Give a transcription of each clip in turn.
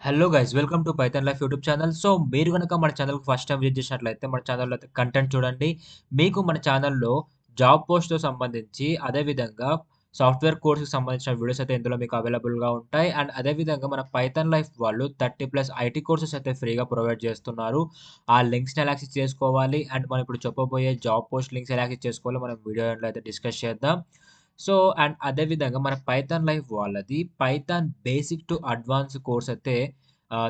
Hello guys welcome to Python life YouTube channel. So మీరు కనుక మన ఛానల్కి ఫస్ట్ టైం విజిట్ చేసినట్లయితే మన ఛానల్లో అయితే కంటెంట్ చూడండి. మీకు మన ఛానల్లో జాబ్ పోస్ట్తో సంబంధించి అదేవిధంగా సాఫ్ట్వేర్ కోర్స్కి సంబంధించిన వీడియోస్ అయితే ఇందులో మీకు అవైలబుల్గా ఉంటాయి. అండ్ అదేవిధంగా మన పైథాన్ లైఫ్ వాళ్ళు 30+ ఐటీ కోర్సెస్ అయితే ఫ్రీగా ప్రొవైడ్ చేస్తున్నారు. ఆ లింక్స్ని ఎలా యాక్సెస్ చేసుకోవాలి అండ్ మనం ఇప్పుడు చెప్పబోయే జాబ్ పోస్ట్ లింక్స్ ఎలా యాక్సెస్ చేసుకోవాలో మనం వీడియోలో అయితే డిస్కస్ చేద్దాం. సో అండ్ అదే విధంగా మన పైథాన్ లైఫ్ వాళ్ళది Python basic to advance course అయితే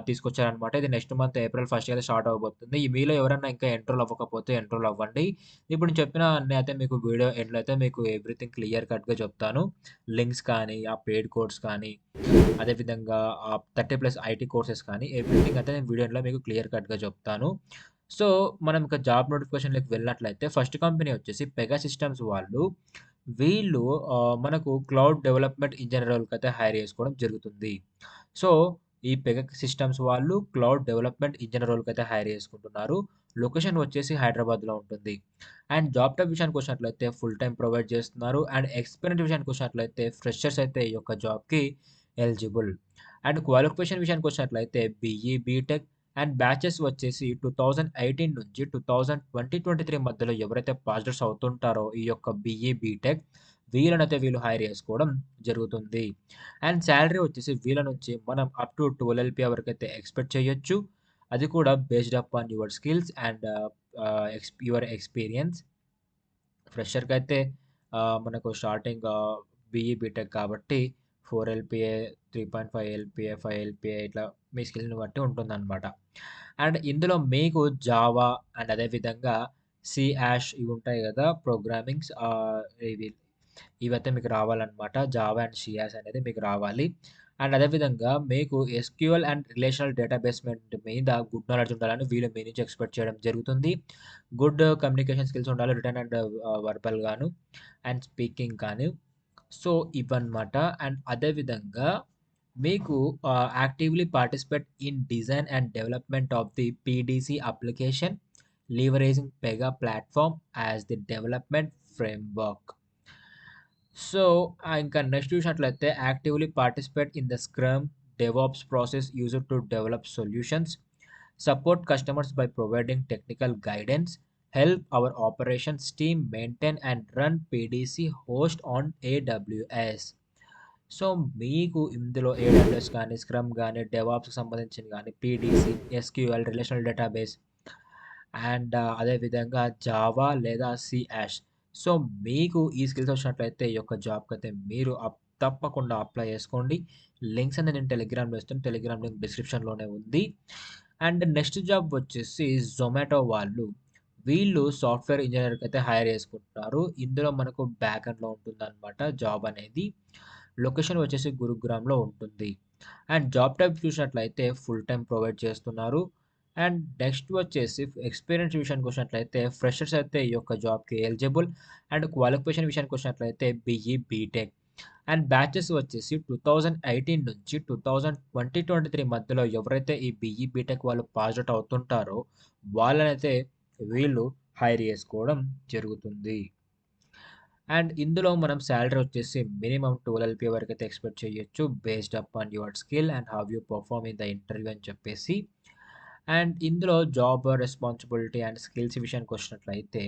తీసుకొచ్చారనమాట. ఇది నెక్స్ట్ మంత్ ఏప్రిల్ 1 అయితే స్టార్ట్ అవ్వబోతుంది. ఈ మీలో ఎవరైనా ఇంకా ఎన్రోల్ అవ్వకపోతే ఎన్రోల్ అవ్వండి. ఇప్పుడు నేను చెప్పిన అన్ని అయితే మీకు వీడియో ఎండ్‌లో అయితే మీకు ఎవ్రీథింగ్ క్లియర్ కట్‌గా చెప్తాను. లింక్స్ కానీ, ఆ పెయిడ్ కోర్స్ కానీ, అదేవిధంగా 30+ ఐటీ కోర్సెస్ కానీ ఎవ్రీథింగ్ అయితే నేను వీడియో ఎండ్‌లో మీకు క్లియర్ కట్‌గా చెప్తాను. సో మనం ఇక జాబ్ నోటిఫికేషన్‌లోకి వెళ్ళినట్లయితే ఫస్ట్ కంపెనీ వచ్చేసి పెగా సిస్టమ్స్ వాళ్ళు. వీళ్ళు మనకు క్లౌడ్ డెవలప్‌మెంట్ ఇంజినీర్ రోల్‌కైతే హైర్ చేసుకోవడం జరుగుతుంది. సో, ఈ పెగా సిస్టమ్స్ వాళ్ళు క్లౌడ్ డెవలప్‌మెంట్ ఇంజినీర్ రోల్‌కైతే హైర్ చేసుకుంటున్నారు. లొకేషన్ వచ్చేసి హైదరాబాద్‌లో ఉంటుంది. అండ్ జాబ్ టైప్ విషయానికొచ్చినట్లయితే ఫుల్ టైమ్ ప్రొవైడ్ చేస్తున్నారు. అండ్ ఎక్స్‌పీరియన్స్ విషయానికొచ్చినట్లయితే ఫ్రెషర్స్ అయితే ఈ యొక్క జాబ్‌కి ఎలిజిబుల్. అండ్ క్వాలిఫికేషన్ విషయానికొచ్చినట్లయితే బీఈ, బీటెక్ అండ్ బ్యాచెస్ వచ్చేసి 2018 నుంచి 2023 మధ్యలో ఎవరైతే పాస్డ్ ఔట్స్ అవుతుంటారో ఈ యొక్క బీఈ, బీటెక్ వీళ్ళనైతే వీళ్ళు హైర్ చేసుకోవడం జరుగుతుంది. అండ్ సాలరీ వచ్చేసి వీళ్ళ నుంచి మనం అప్ టు 12 ఎల్‌పీఏ వరకైతే ఎక్స్‌పెక్ట్ చేయొచ్చు. అది కూడా based upon your skills and your experience. ఫ్రెషర్‌కైతే మనకు స్టార్టింగ్ బీఈ, బీటెక్ కాబట్టి 4 ఎల్‌పీఏ, 3.5 ఎల్‌పీఏ, 5 ఎల్‌పీఏ ఇట్లా మీ స్కిల్‌ని బట్టి ఉంటుందనమాట. అండ్ ఇందులో మీకు జావా అండ్ అదేవిధంగా సి హాష్ ఇవి ఉంటాయి గదా! ప్రోగ్రామింగ్స్ ఇవి ఇవైతే మీకు రావాలనమాట. జావా అండ్ సి హాష్ అనేది మీకు రావాలి. అండ్ అదేవిధంగా మీకు ఎస్‌క్యూఎల్ అండ్ రిలేషనల్ డేటాబేస్‌మెంట్ మీద గుడ్ నాలెడ్జ్ ఉండాలని వీళ్ళు మీ నుంచి ఎక్స్‌పెక్ట్ చేయడం జరుగుతుంది. గుడ్ కమ్యూనికేషన్ స్కిల్స్ ఉండాలి. రిటన్ అండ్ వర్బల్ గాను అండ్ స్పీకింగ్ కానీ. సో, ఇవన్నమాట. అండ్ అదే విధంగా మీకు actively participate in design and development of the PDC application, leveraging Pega platform as the development framework. So, ఇంకా నెక్స్ట్ చూసినట్లయితే actively participate in the scrum, DevOps process used to develop solutions, support customers by providing technical guidance, help our operations team maintain and run PDC host on AWS. So, మీకు ఇందులో AWS కానీ, scrum గానీ, డెవాప్స్‌కి సంబంధించింది గానీ, PDC, SQL, relational database and అదేవిధంగా Java లేదా C hash. So, మీకు ఈ స్కిల్స్ వచ్చినట్లయితే ఈ యొక్క జాబ్‌కైతే మీరు తప్పకుండా అప్లై చేసుకోండి. లింక్స్ అనేది నేను టెలిగ్రామ్‌లో ఇస్తాను. టెలిగ్రామ్ లింక్ డిస్క్రిప్షన్‌లోనే ఉంది. అండ్ నెక్స్ట్ జాబ్ వచ్చేసి జొమాటో వాళ్ళు. వీళ్ళు సాఫ్ట్‌వేర్ ఇంజినీర్‌కైతే హైర్ చేసుకుంటున్నారు. ఇందులో మనకు బ్యాక్ ఎండ్‌లో ఉంటుందనమాట జాబ్ అనేది. లొకేషన్ వచ్చేసి గురుగ్రామ్‌లో ఉంటుంది. అండ్ జాబ్ టైప్ చూసినట్లయితే ఫుల్ టైమ్ ప్రొవైడ్ చేస్తున్నారు. అండ్ నెక్స్ట్ వచ్చేసి ఎక్స్‌పీరియన్స్ విషయానికొచ్చినట్లయితే ఫ్రెషర్స్ అయితే ఈ యొక్క జాబ్‌కి ఎలిజిబుల్. అండ్ క్వాలిఫికేషన్ విషయానికొచ్చినట్లయితే బీఈ, బీటెక్. అండ్ బ్యాచెస్ వచ్చేసి 2018 నుంచి 2023 మధ్యలో ఎవరైతే ఈ బీఈ, బీటెక్ వాళ్ళు పాస్డ్ ఔట్ అవుతుంటారో వాళ్ళనైతే వీళ్ళు హైర్ చేసుకోవడం జరుగుతుంది. అండ్ ఇందులో మనం సాలరీ వచ్చేసి మినిమమ్ 12 ఎల్‌పీఏ వరకైతే ఎక్స్‌పెక్ట్ చేయొచ్చు. Based upon your skill and how you perform in the interview అని చెప్పేసి. అండ్ ఇందులో జాబ్ రెస్పాన్సిబిలిటీ అండ్ స్కిల్స్ విషయానికొచ్చినట్లయితే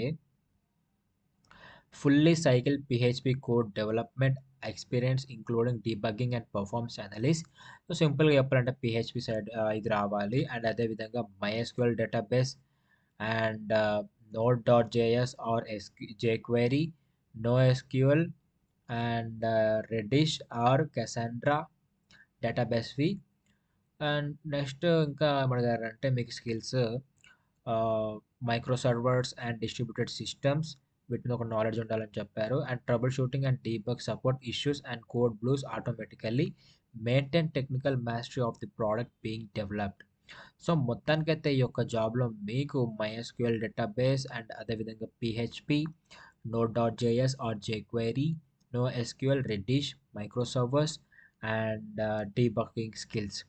fully cycle PHP code development experience including debugging and performance analysis. So సింపుల్‌గా చెప్పాలంటే PHP side ఇది రావాలి. And అదే విధంగా MySQL database and node.js or jQuery, NoSQL and Redis or Cassandra డేటాబేస్‌వి. And next ఇంకా ఏమడిగారంటే మీకు skills micro servers and distributed systems వీటి మీద ఒక నాలెడ్జ్ ఉండాలని చెప్పారు. And trouble shooting and debug support issues and code blues automatically maintain technical mastery of the product being developed. So మొత్తానికైతే ఈ యొక్క జాబ్లో మీకు MySQL డేటాబేస్ అండ్ అదేవిధంగా PHP, Node.js or jQuery, NoSQL, Redis, micro servers and debugging skills.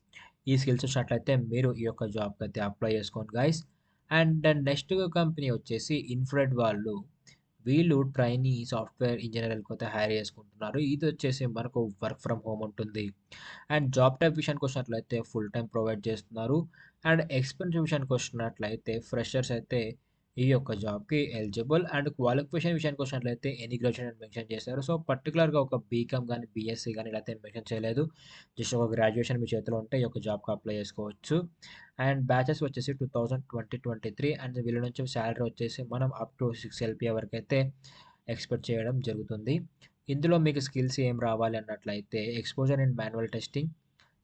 ఈ skills వచ్చినట్లయితే మీరు ఈ యొక్క జాబ్‌కైతే అప్లై చేసుకోండి గైస్. అండ్ నెక్స్ట్ కంపెనీ వచ్చేసి ఇన్‌ఫ్రెడ్ వాళ్ళు. వీళ్ళు ట్రైనీ సాఫ్ట్‌వేర్ ఇంజినీర్‌లకైతే హైర్ చేసుకుంటున్నారు. ఇదొచ్చేసి మనకు వర్క్ ఫ్రమ్ హోమ్ ఉంటుంది. అండ్ జాబ్ టైప్ విషయానికొచ్చినట్లయితే ఫుల్ టైమ్ ప్రొవైడ్ చేస్తున్నారు. అండ్ ఎక్స్‌పీరియన్స్ విషయానికొచ్చినట్లయితే ఫ్రెషర్స్ అయితే ఈ యొక్క జాబ్‌కి ఎలిజిబుల్. అండ్ క్వాలిఫికేషన్ విషయానికొచ్చినట్లయితే ఎనీ గ్రాడ్యుయేషన్ అని మెన్షన్ చేశారు. సో, పర్టిక్యులర్‌గా ఒక బీకామ్ గాని, బీఎస్సీ గాని ఇలా అయితే మెన్షన్ చేయలేదు. జస్ట్ ఒక గ్రాడ్యుయేషన్ మీ చేతిలో ఉంటే ఈ యొక్క జాబ్‌కి అప్లై చేసుకోవచ్చు. అండ్ బ్యాచెస్ వచ్చేసి 2023 అండ్ వీళ్ళ నుంచి సాలరీ వచ్చేసి మనం అప్ టు 6 ఎల్‌పీఏ వరకైతే ఎక్స్‌పెక్ట్ చేయడం జరుగుతుంది. ఇందులో మీకు స్కిల్స్ ఏం రావాలి అన్నట్లయితే exposure in manual testing,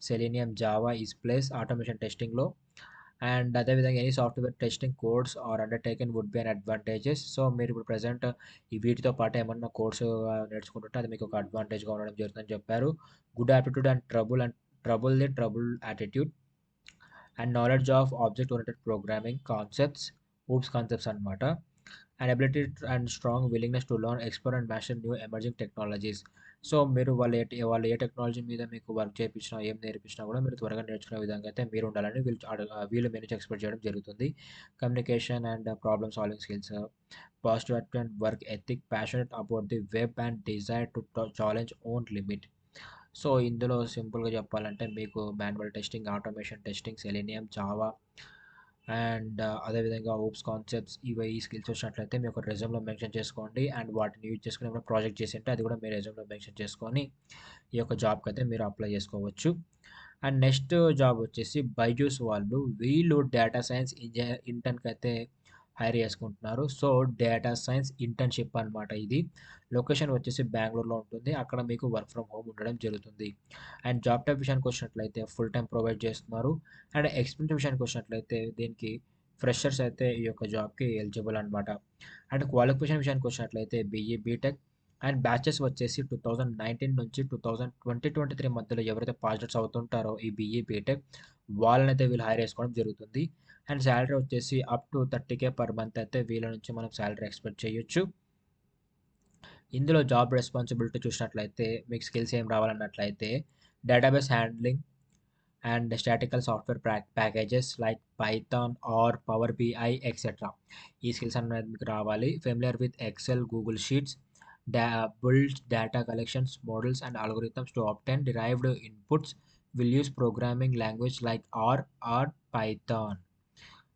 selenium, Java is plus automation టెస్టింగ్‌లో అండ్ అదేవిధంగా any software testing codes or undertaken would be an advantages. So, మీరు ఇప్పుడు ప్రెజెంట్ ఈ వీటితో పాటు ఏమన్నా కోర్స్ నేర్చుకుంటుంటే అది మీకు ఒక అడ్వాంటేజ్‌గా ఉండడం జరుగుతుందని చెప్పారు. Good aptitude and trouble attitude and knowledge of object oriented programming concepts, OOPs concepts అనమాట. And ability and strong willingness to learn, explore and master new emerging technologies. So, మీరు వాళ్ళు ఏ టెక్నాలజీ మీద మీకు వర్క్ చేపించినా, ఏం నేర్పించినా కూడా మీరు త్వరగా నేర్చుకునే విధంగా అయితే మీరు ఉండాలని వీళ్ళు మీ నుంచి ఎక్స్‌పెక్ట్ చేయడం జరుగుతుంది. Communication and problem solving skills, positive attitude and work ethic, passionate about the web and desire to challenge own limit. So, ఇందులో సింపుల్‌గా చెప్పాలంటే మీకు manual testing, automation testing, selenium, Java and అదేవిధంగా ఓప్స్ కాన్సెప్ట్స్ ఈ skills వచ్చినట్లయితే మీ యొక్క రెజ్యూమ్‌లో mention చేసుకోండి. And వాటిని యూజ్ చేసుకొని ఏమైనా ప్రాజెక్ట్ చేసింటే అది కూడా మీ రెజ్యూమ్‌లో మెన్షన్ చేసుకొని ఈ యొక్క జాబ్‌కైతే మీరు అప్లై చేసుకోవచ్చు. అండ్ నెక్స్ట్ జాబ్ వచ్చేసి బైజూస్ వాళ్ళు. వీళ్ళు డేటా సైన్స్ ఇంటర్న్‌కైతే హైర్ చేసుకుంటున్నారు. సో, డేటా సైన్స్ ఇంటర్న్‌షిప్ అనమాట ఇది. లొకేషన్ వచ్చేసి బెంగుళూరులో ఉంటుంది. అక్కడ మీకు వర్క్ ఫ్రమ్ హోమ్ ఉండడం జరుగుతుంది. అండ్ జాబ్ టైప్ విషయానికొచ్చినట్లయితే ఫుల్ టైమ్ ప్రొవైడ్ చేస్తున్నారు. అండ్ ఎక్స్‌పీరియన్స్ విషయానికొచ్చినట్లయితే దీనికి ఫ్రెషర్స్ అయితే ఈ యొక్క జాబ్‌కి ఎలిజిబుల్ అనమాట. అండ్ క్వాలిఫికేషన్ విషయానికొచ్చినట్లయితే బీఈ, బీటెక్ అండ్ బ్యాచెస్ వచ్చేసి 2019 నుంచి 2023 మధ్యలో ఎవరైతే పాస్డ్ ఔట్స్ అవుతుంటారో ఈ బీఈ, బీటెక్ వాళ్ళనైతే వీళ్ళు హైర్ చేసుకోవడం జరుగుతుంది. అండ్ సాలరీ వచ్చేసి అప్ టు 30,000 పర్ మంత్ అయితే వీళ్ళ నుంచి మనం సాలరీ ఎక్స్‌పెక్ట్ చేయొచ్చు. ఇందులో జాబ్ రెస్పాన్సిబిలిటీ చూసినట్లయితే మీకు స్కిల్స్ ఏం రావాలన్నట్లయితే database handling and statistical software packages like Python or Power BI etc. ఈ స్కిల్స్ అనేది మీకు రావాలి. Familiar with Excel, Google Sheets, build data collections, models and algorithms to obtain derived inputs, will use programming language like R or Python.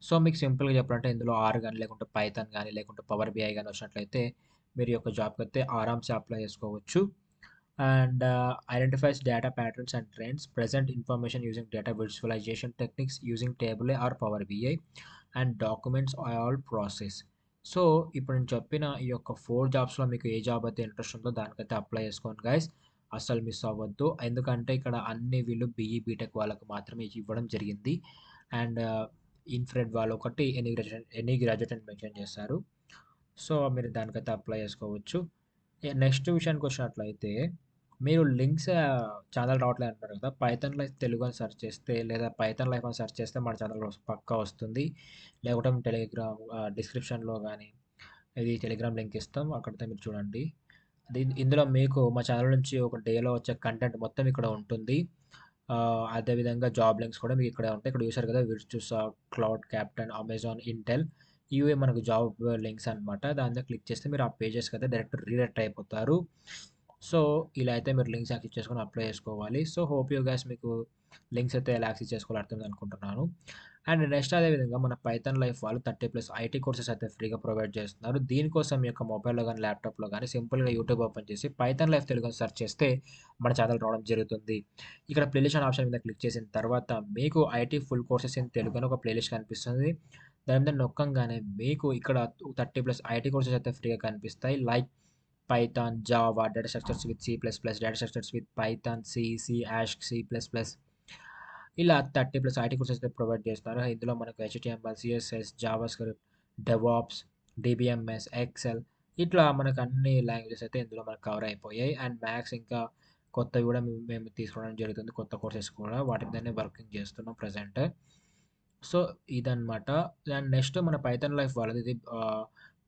So, మీకు సింపుల్‌గా చెప్పాలంటే ఇందులో are గాని, లేకుంటే పైథాన్ గాని, లేకుంటే పవర్ బిఐ గాని వచ్చినట్లయితే మీరు ఈ యొక్క జాబ్‌కైతే ఆరాంసే అప్లై చేసుకోవచ్చు. And identifies data patterns and trends, present information using data visualisation techniques using table or power BI and documents all process. So, ఇప్పుడు నేను చెప్పిన ఈ యొక్క 4 జాబ్స్‌లో మీకు ఏ జాబ్ అయితే ఇంట్రెస్ట్ ఉందో దానికైతే అప్లై చేసుకోండి గైస్. అస్సలు మిస్ అవ్వద్దు. ఎందుకంటే ఇక్కడ అన్ని వీళ్ళు బీఈ, బీటెక్ వాళ్ళకి మాత్రమే ఇవ్వడం జరిగింది. అండ్ ఇన్‌ఫ్రెడ్ వాళ్ళొకటి ఎనీ గ్రాడ్యుయేట్ అని మెన్షన్ చేశారు. సో, మీరు దానికైతే అప్లై చేసుకోవచ్చు. నెక్స్ట్ విషయానికొచ్చినట్లయితే మీరు లింక్స్ ఛానల్ రావట్లేదు అంటున్నారు కదా! పైథాన్ లైఫ్ తెలుగు అని సెర్చ్ చేస్తే లేదా పైథాన్ లైఫ్ అని సెర్చ్ చేస్తే మన ఛానల్ పక్కా వస్తుంది. లేకుంటే టెలిగ్రామ్ డిస్క్రిప్షన్‌లో గాని ఇది టెలిగ్రామ్ లింక్ ఇస్తాం. అక్కడైతే మీరు చూడండి. ఇందులో మీకు మా ఛానల్ నుంచి ఒక డేలో వచ్చే కంటెంట్ మొత్తం ఇక్కడ ఉంటుంది. అదేవిధంగా జాబ్ లింక్స్ కూడా మీకు ఇక్కడే ఉంటాయి. ఇక్కడ చూసారు కదా! విర్చుసా, క్లౌడ్ క్యాప్టెన్, అమెజాన్, ఇంటెల్ ఇవే మనకు జాబ్ లింక్స్ అనమాట. దాని మీద క్లిక్ చేస్తే మీరు ఆ పేజెస్‌కి అయితే డైరెక్ట్ రీడైరెక్ట్ అయిపోతారు. సో, ఇలా అయితే మీరు లింక్స్ యాక్సెస్ చేసుకొని అప్లై చేసుకోవాలి. సో, హోప్ యూ గైస్ మీకు లింక్స్ అయితే ఎలా యాక్సెస్ చేసుకోవాలో అర్థమైంది అనుకుంటున్నాను. అండ్ నెక్స్ట్ అదే విధంగా మన పైథాన్ లైఫ్ వాళ్ళు 30+ ఐటీ కోర్సెస్ అయితే ఫ్రీగా ప్రొవైడ్ చేస్తున్నారు. దీనికోసం మీ యొక్క మొబైల్‌లో గాని, ల్యాప్‌టాప్‌లో గాని సింపుల్‌గా యూట్యూబ్ ఓపెన్ చేసి పైథాన్ లైఫ్ తెలుగు అని సెర్చ్ చేస్తే మన ఛానల్ రావడం జరుగుతుంది. ఇక్కడ ప్లేలిస్ట్ అనే ఆప్షన్ మీద క్లిక్ చేసిన తర్వాత మీకు IT full courses in Telugu అని ఒక ప్లేలిస్ట్ కనిపిస్తుంది. దాని మీద నొక్కంగానే మీకు ఇక్కడ 30+ ఐటీ కోర్సెస్ అయితే ఫ్రీగా కనిపిస్తాయి. Like Python, Java, data structures with C plus plus, data structures with Python, C, hash, C plus plus ఇలా 30+ ఐటీ కోర్సెస్ అయితే ప్రొవైడ్ చేస్తున్నారు. ఇందులో మనకు HTML, CSS, JavaScript, DevOps, DBMS, Excel ఇట్లా మనకు అన్ని లాంగ్వేజెస్ అయితే ఇందులో మనకు కవర్ అయిపోయాయి. అండ్ మ్యాథ్స్ ఇంకా కొత్తవి కూడా మేము తీసుకోవడం జరుగుతుంది. కొత్త కోర్సెస్ కూడా వాటి మీదనే వర్కింగ్ చేస్తున్నాం ప్రెజెంట్. సో, ఇదనమాట. అండ్ నెక్స్ట్ మన పైథాన్ లైఫ్ వాళ్ళది ఇది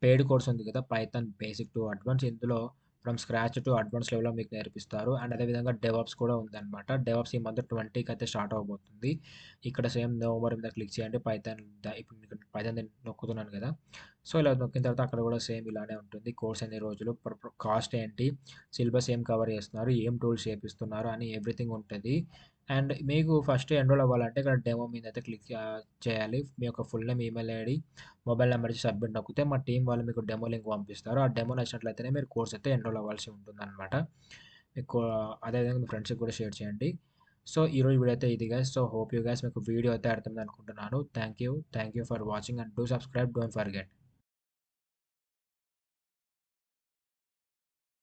పెయిడ్ కోర్స్ ఉంది కదా! పైథాన్ బేసిక్ టు అడ్వాన్స్ ఇందులో ఫ్రమ్ స్క్రాచ్ టు అడ్వాన్స్ లెవెల్‌లో మీకు నేర్పిస్తారు. అండ్ అదేవిధంగా డెవాప్స్ కూడా ఉందనమాట. డెవాప్స్ ఈ మంత్ 20కి అయితే స్టార్ట్ అవ్వబోతుంది. ఇక్కడ సేమ్ నో మోర్ మీద క్లిక్ చేయండి. ఇప్పుడు మీకు పైథాన్ నొక్కుతున్నాను కదా! సో, ఇలా నొక్కిన తర్వాత అక్కడ కూడా సేమ్ ఇలానే ఉంటుంది. కోర్స్ ఎన్ని రోజులు, కాస్ట్ ఏంటి, సిలబస్ ఏం కవర్ చేస్తున్నారు, ఏం టూల్స్ చేపిస్తున్నారు అని ఎవ్రీథింగ్ ఉంటది. అండ్ మీకు ఫస్ట్ ఎన్రోల్ అవ్వాలంటే ఇక్కడ డెమో మీద అయితే క్లిక్ చేయాలి. మీ యొక్క full name, email ID, mobile number ఇచ్చి సబ్మిట్ నొక్కితే మా టీమ్ వాళ్ళు మీకు డెమో లింక్ పంపిస్తారు. ఆ డెమో నచ్చినట్లయితేనే మీరు కోర్స్ అయితే ఎన్రోల్ అవ్వాల్సి ఉంటుందన్నమాట. మీకు అదేవిధంగా మీ ఫ్రెండ్స్‌కి కూడా షేర్ చేయండి. సో, ఈరోజు వీడియో అయితే ఇది guys. So, hope you guys మీకు వీడియో అయితే అర్థమైంది అనుకుంటున్నాను. Thank you for watching and do subscribe. Don't forget.